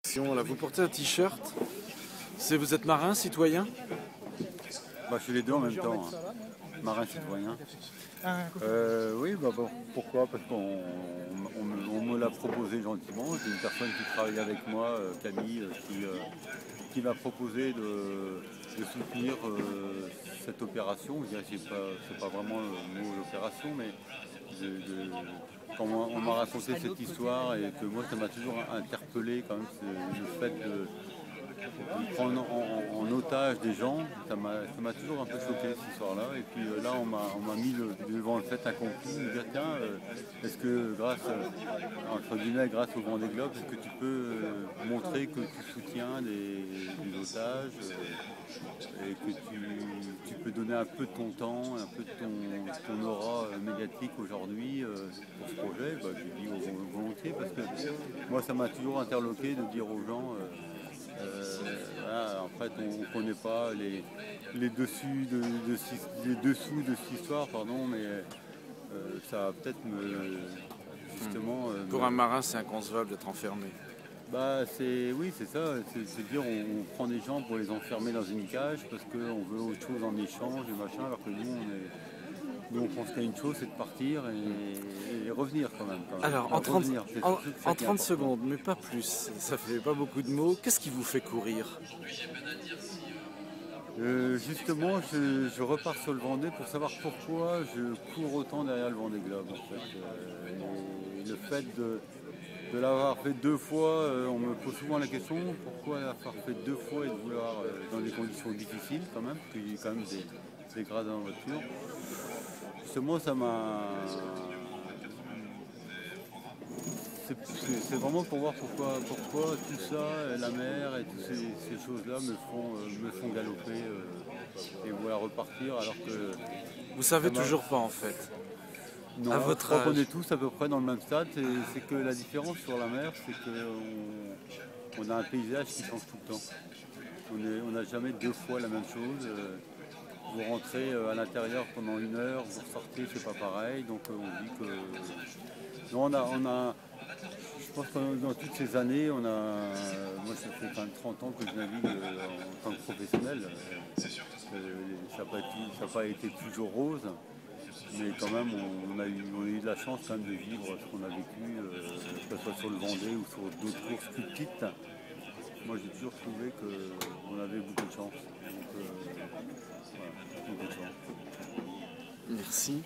Là, vous portez un t-shirt, vous êtes marin, citoyen? Je fais les deux en même temps, hein. Marin citoyen. Oui, bon, pourquoi? Parce qu'on me l'a proposé gentiment. J'ai une personne qui travaille avec moi, Camille, qui m'a proposé de soutenir cette opération. Je dirais que c'est pas vraiment le mot l'opération, mais quand on m'a raconté cette histoire et que moi ça m'a toujours interpellé quand même, le fait de prendre en otage des gens, ça m'a toujours un peu choqué cette histoire-là. Et puis là, on m'a mis devant le fait accompli, de me dire tiens, est-ce que entre guillemets, grâce au Vendée Globe, est-ce que tu peux montrer que tu soutiens des otages et que tu peux donner un peu de ton temps, un peu de ton aura médiatique aujourd'hui pour ce projet? J'ai dit volontiers parce que moi, ça m'a toujours interloqué de dire aux gens. Voilà, en fait, on ne connaît pas les dessous de cette histoire, pardon, mais ça va peut-être justement. Pour un marin, c'est inconcevable d'être enfermé. Oui, c'est ça. C'est dire on prend des gens pour les enfermer dans une cage parce qu'on veut autre chose en échange et machin, alors que nous on pense qu'il y a une chose, c'est de partir et revenir quand même. Alors, en 30 important. secondes, mais pas plus, ça fait pas beaucoup de mots, qu'est-ce qui vous fait courir? Justement, je repars sur le Vendée pour savoir pourquoi je cours autant derrière le Vendée Globe. En fait. Et le fait de l'avoir fait deux fois, on me pose souvent la question pourquoi l'avoir fait deux fois et de vouloir dans des conditions difficiles quand même, parce qu'il y a quand même des grades en voiture. Justement, ça m'a. C'est vraiment pour voir pourquoi tout ça, la mer et toutes ces choses-là me font galoper et voilà repartir alors que. Vous savez toujours pas en fait. Non, à je votre crois qu'on âge. est tous à peu près dans le même stade. C'est que la différence sur la mer, c'est qu'on a un paysage qui change tout le temps. On n'a jamais deux fois la même chose. Vous rentrez à l'intérieur pendant une heure, vous ressortez, c'est pas pareil. Donc on dit que. Non, je pense que dans toutes ces années, moi ça fait quand même 30 ans que je navigue en tant que professionnel. Ça n'a pas été toujours rose, mais quand même on a eu de la chance quand même de vivre ce qu'on a vécu, que ce soit sur le Vendée ou sur d'autres courses plus petites. Moi j'ai toujours trouvé qu'on avait beaucoup de chance. Donc, voilà, beaucoup de chance. Merci.